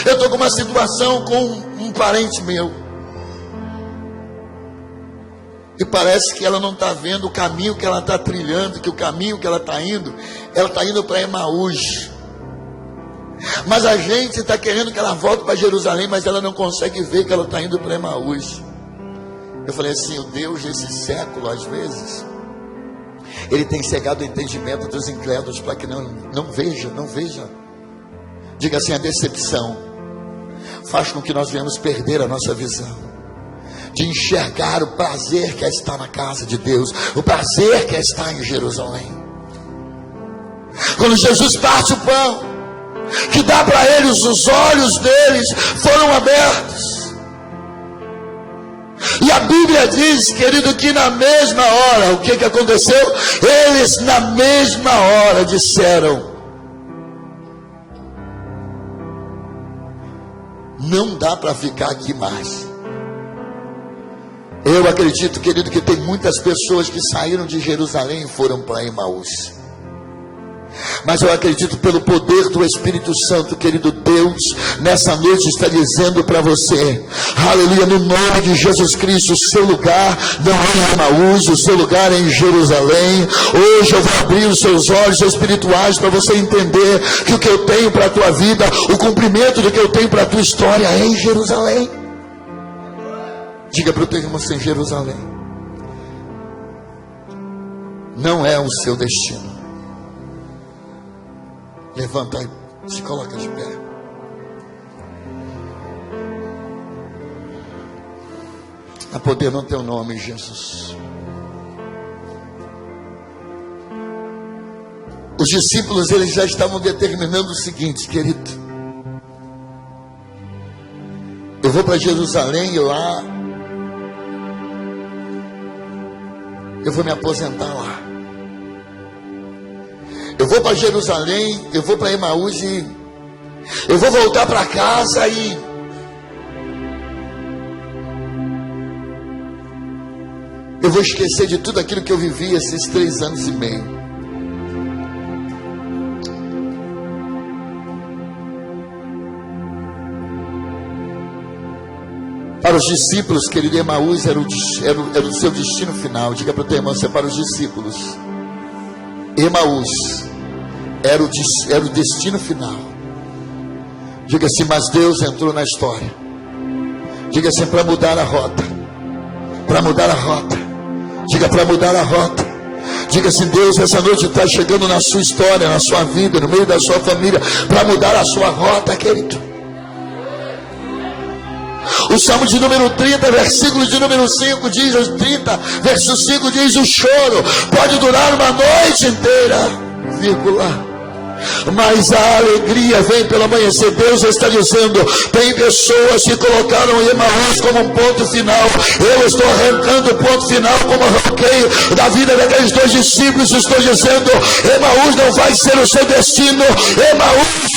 eu estou com uma situação com um parente meu, e parece que ela não está vendo o caminho que ela está trilhando, que o caminho que ela está indo para Emaús. Mas a gente está querendo que ela volte para Jerusalém, mas ela não consegue ver que ela está indo para Emaús. Eu falei assim, o Deus desse século, às vezes, ele tem cegado o entendimento dos incrédulos para que não veja. Diga assim, a decepção faz com que nós venhamos perder a nossa visão de enxergar o prazer que é estar na casa de Deus, o prazer que é estar em Jerusalém. Quando Jesus parte o pão, que dá para eles, os olhos deles foram abertos. E a Bíblia diz, querido, que na mesma hora, o que aconteceu? Eles na mesma hora disseram: não dá para ficar aqui mais. Eu acredito, querido, que tem muitas pessoas que saíram de Jerusalém e foram para Emaús. Mas eu acredito, pelo poder do Espírito Santo, querido, Deus nessa noite está dizendo para você, aleluia, no nome de Jesus Cristo, o seu lugar não é em Emaús, o seu lugar é em Jerusalém. Hoje eu vou abrir os seus olhos espirituais para você entender que o que eu tenho para a tua vida, o cumprimento do que eu tenho para a tua história é em Jerusalém. Diga para o teu irmão, em Jerusalém não é o seu destino. Levanta aí, se coloca de pé. Há poder no teu nome, Jesus. Os discípulos, eles já estavam determinando o seguinte, querido: eu vou para Jerusalém e lá eu vou me aposentar lá. Eu vou para Jerusalém, eu vou para Emaús e eu vou voltar para casa e eu vou esquecer de tudo aquilo que eu vivi esses 3 anos e meio. Para os discípulos, querido, Emaús era o seu destino final. Diga para o teu irmão, você é para os discípulos. Emaús era o destino final. Diga assim, mas Deus entrou na história. Diga assim, para mudar a rota. Para mudar a rota. Diga, para mudar a rota. Diga assim, Deus essa noite está chegando na sua história, na sua vida, no meio da sua família, para mudar a sua rota, querido. O Salmo de número 30, versículo de número 5 diz, 30, verso 5 diz: o choro pode durar uma noite inteira, vírgula, mas a alegria vem pelo amanhecer. Deus está dizendo, tem pessoas que colocaram Emaús como um ponto final. Eu estou arrancando o ponto final, como arranquei da vida daqueles 2 discípulos. Estou dizendo, Emaús não vai ser o seu destino. Emaús,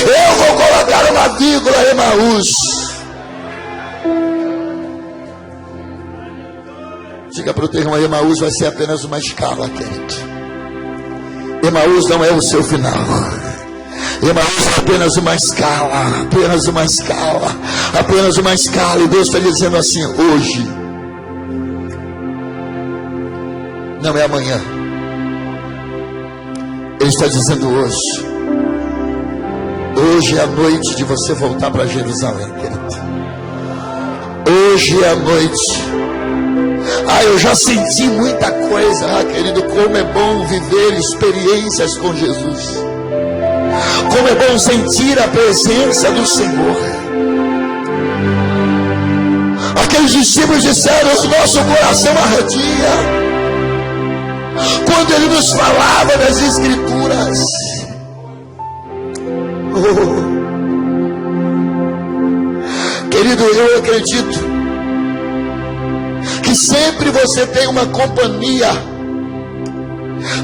eu vou colocar uma vírgula, Emaús. Diga para o teu irmão, Emaús vai ser apenas uma escala, querido. Emaús não é o seu final. Emaús é apenas uma escala, apenas uma escala, apenas uma escala. E Deus está dizendo assim, hoje não é amanhã. Ele está dizendo hoje. Hoje é a noite de você voltar para Jerusalém, querido. Hoje é a noite. Eu já senti muita coisa. Querido, como é bom viver experiências com Jesus. Como é bom sentir a presença do Senhor. Aqueles discípulos disseram, o nosso coração ardia quando ele nos falava das Escrituras. Querido, eu acredito que sempre você tem uma companhia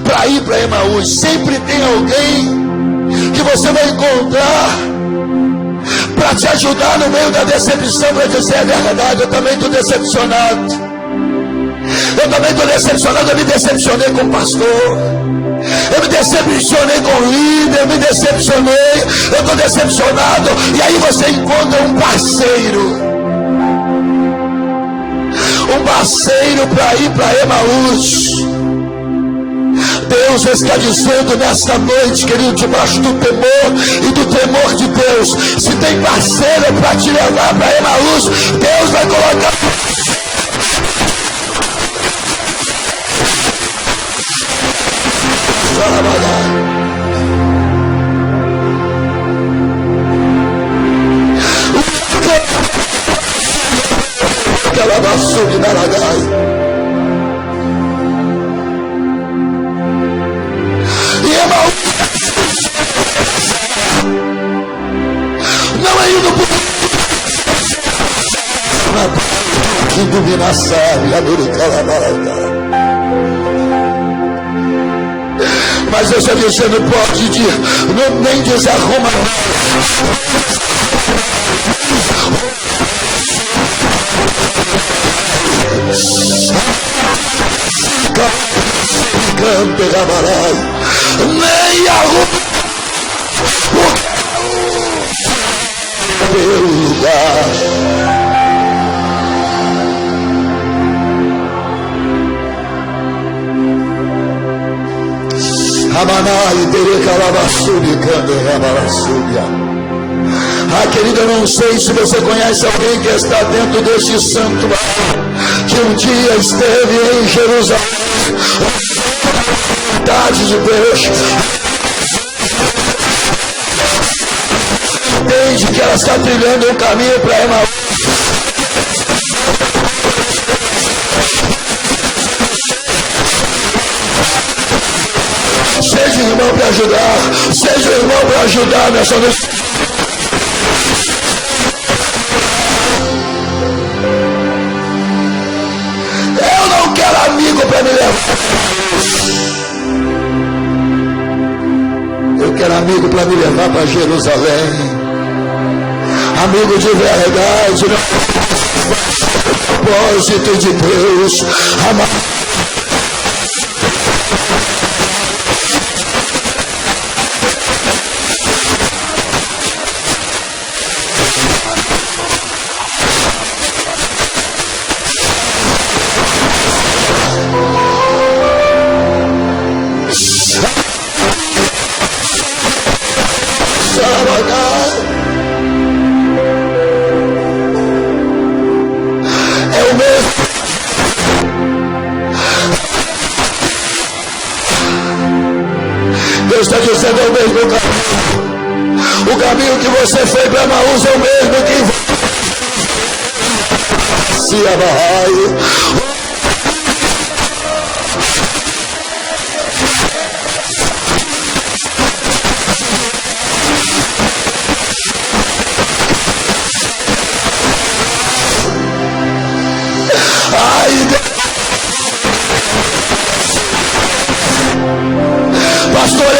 para ir para Emaús. Sempre tem alguém que você vai encontrar para te ajudar no meio da decepção, para dizer, é verdade, eu também estou decepcionado. Eu também estou decepcionado, eu me decepcionei com o pastor. Eu me decepcionei com o líder, eu me decepcionei, eu estou decepcionado. E aí você encontra um parceiro para ir para Emaús. Deus está dizendo nesta noite, querido, debaixo do temor e do temor de Deus, se tem parceiro para te levar para Emaús, Deus vai colocar. E Emaús não é indo por na sábia, mas Deus está dizendo, pode nem desarruma. Nem arruma o lugar. Querido, eu não sei se você conhece alguém que está dentro deste santuário, que um dia esteve em Jerusalém, a vontade de Deus, entende que ela está trilhando um caminho para Emaús. Seja irmão para ajudar, seja irmão para ajudar nessa noite. Eu não quero amigo para me levar. Eu quero amigo para me levar para Jerusalém. Amigo de verdade, propósito de Deus, amar. Deus está dizendo, é o mesmo caminho. O caminho que você foi para Emaús é o mesmo que se abarrai. Pastor,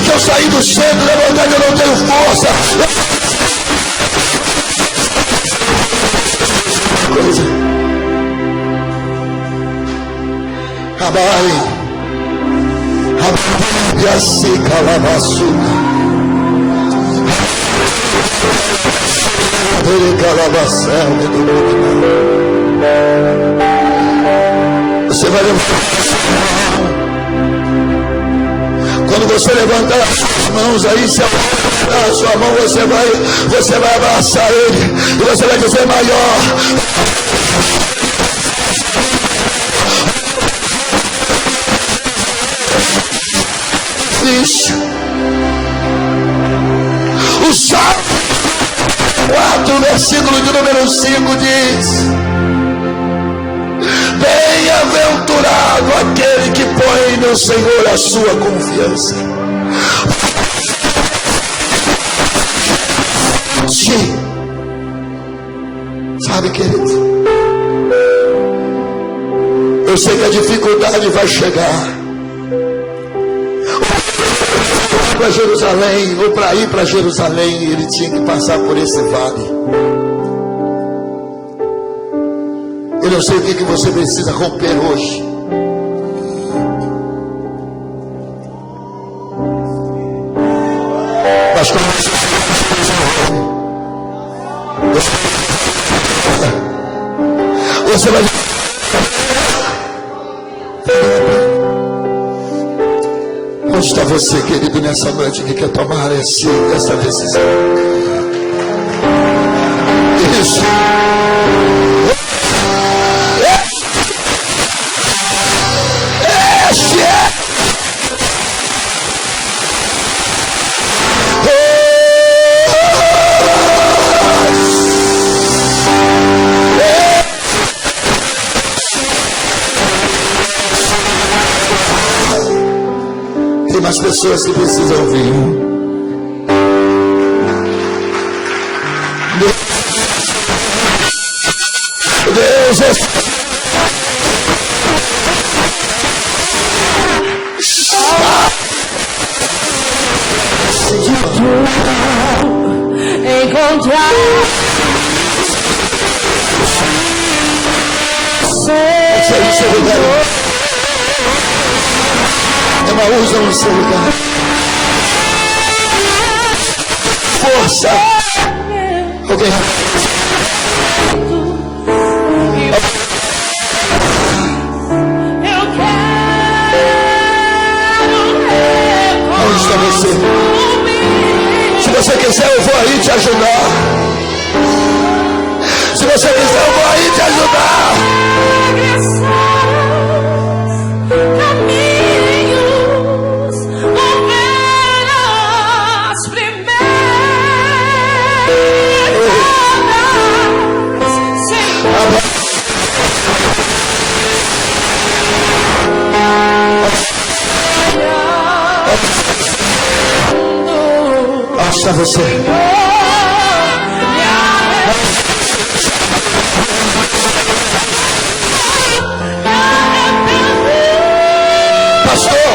que eu saí do centro, na verdade eu não tenho força. Coisa. Abai. E assim calabassuca. Ele calabacel. Você vai levar. Quando você levantar as suas mãos aí, se levantar a sua mão, você vai abraçar ele e você vai dizer maior. Bicho. O Salmo 4, versículo de número 5 diz: bem-aventurado aquele que põe no Senhor a sua confiança. Sabe, querido, eu sei que a dificuldade vai chegar. Para Jerusalém, ou para ir para Jerusalém, ele tinha que passar por esse vale. Eu não sei o que você precisa romper hoje. Pastor, você vai. Onde está você, querido, nessa noite que quer tomar essa decisão? Isso. Tem mais pessoas que precisam vir. Sai do seu lugar. Emaús no seu lugar. Força. Alguém. Onde está você? Se você quiser, eu vou aí te ajudar. Se você quiser, eu vou aí te ajudar. Basta você. Pastor.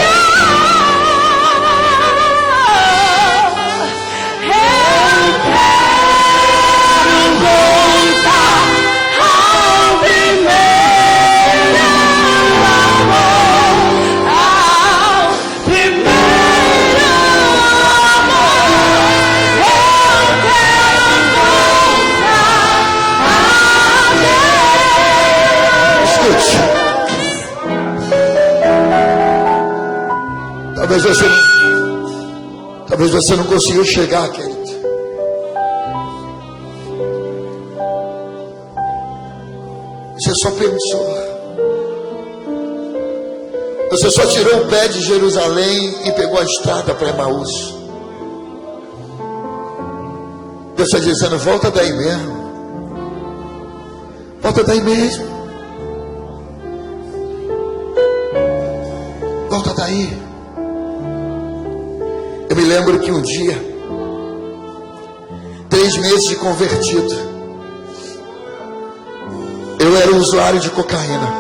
Talvez você não conseguiu chegar, querido. Você só pensou. Você só tirou o pé de Jerusalém e pegou a estrada para Emaús. Deus está dizendo, volta daí mesmo. Volta daí mesmo. Volta daí. Eu me lembro que um dia, 3 meses de convertido, eu era usuário de cocaína.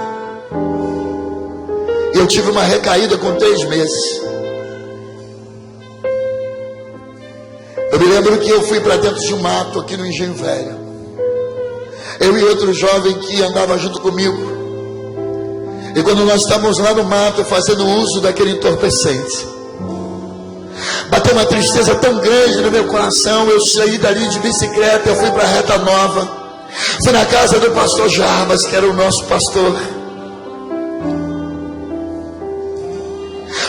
E eu tive uma recaída com 3 meses. Eu me lembro que eu fui para dentro de um mato aqui no Engenho Velho. Eu e outro jovem que andava junto comigo. E quando nós estávamos lá no mato fazendo uso daquele entorpecente, bateu uma tristeza tão grande no meu coração. Eu saí dali de bicicleta, eu fui para a Reta Nova. Fui na casa do pastor Jarbas, que era o nosso pastor.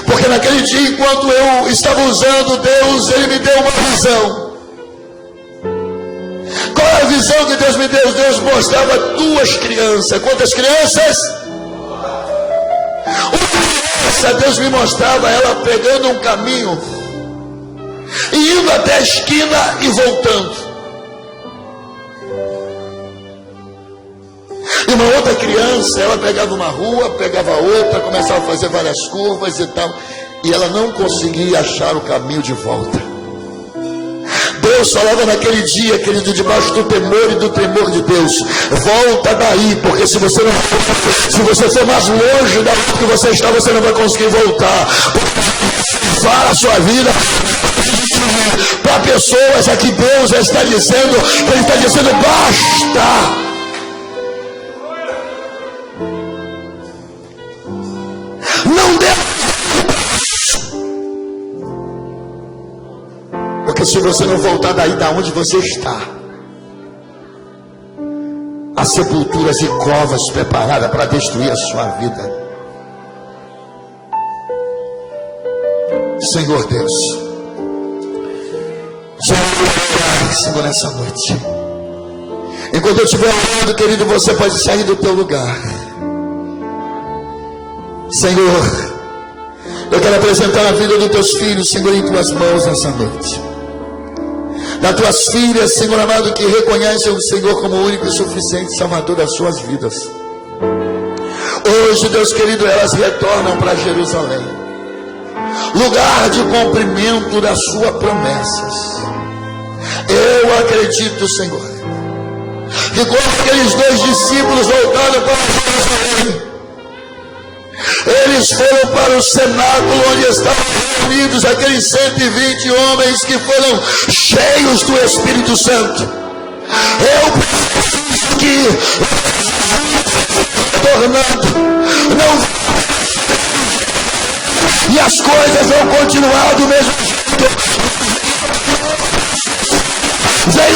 Porque naquele dia, enquanto eu estava usando Deus, Ele me deu uma visão. Qual é a visão que Deus me deu? Deus mostrava 2 crianças. Quantas crianças? Uma criança, Deus me mostrava ela pegando um caminho e indo até a esquina e voltando. E uma outra criança, ela pegava uma rua, pegava outra, começava a fazer várias curvas e tal, e ela não conseguia achar o caminho de volta. Deus falava naquele dia, querido, debaixo do temor e do tremor de Deus, volta daí, porque se você for mais longe da que você está, você não vai conseguir voltar. Para a sua vida para pessoas a que Deus está dizendo, Ele está dizendo, basta. Não dê. Porque se você não voltar daí da onde você está, há sepulturas e covas preparadas para destruir a sua vida. Senhor Deus, Senhor, nessa noite, enquanto eu estiver orando, querido, você pode sair do teu lugar. Senhor, eu quero apresentar a vida dos teus filhos, Senhor, em tuas mãos nessa noite. Das tuas filhas, Senhor amado, que reconhecem o Senhor como o único e suficiente Salvador das suas vidas. Hoje, Deus querido, elas retornam para Jerusalém, lugar de cumprimento das suas promessas. Eu acredito, Senhor, que quando aqueles 2 discípulos voltaram para Jerusalém, eles foram para o cenáculo onde estavam reunidos aqueles 120 homens que foram cheios do Espírito Santo. Eu preciso que tornando, não, e as coisas vão continuar do mesmo jeito. Vem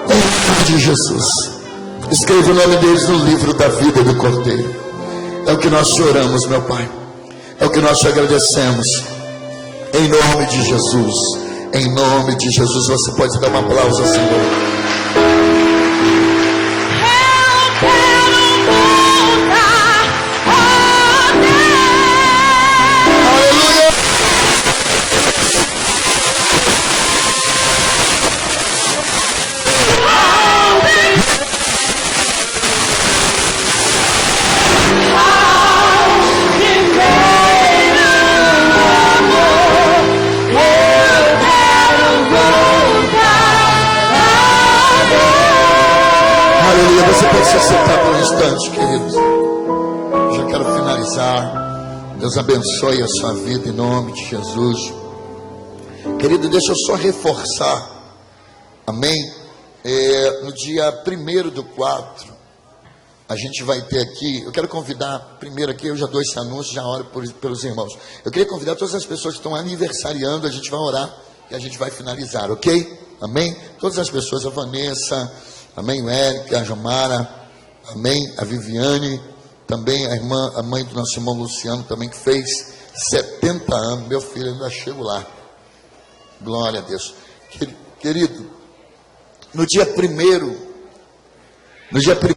em nome de Jesus. Escreva o nome deles no livro da vida do Cordeiro. É o que nós choramos, meu Pai. É o que nós te agradecemos. Em nome de Jesus. Em nome de Jesus. Você pode dar um aplauso ao Senhor. Você pode se sentar por um instante, queridos. Já quero finalizar. Deus abençoe a sua vida em nome de Jesus. Querido, deixa eu só reforçar. Amém? No dia 1/4, a gente vai ter aqui. Eu quero convidar, primeiro aqui, eu já dou esse anúncio, já oro pelos irmãos. Eu queria convidar todas as pessoas que estão aniversariando. A gente vai orar e a gente vai finalizar, ok? Amém? Todas as pessoas, a Vanessa, amém, o Érica, a Jamara, amém, a Viviane, também a mãe do nosso irmão Luciano, também, que fez 70 anos, meu filho, eu ainda chego lá, glória a Deus. Querido, no dia 1º,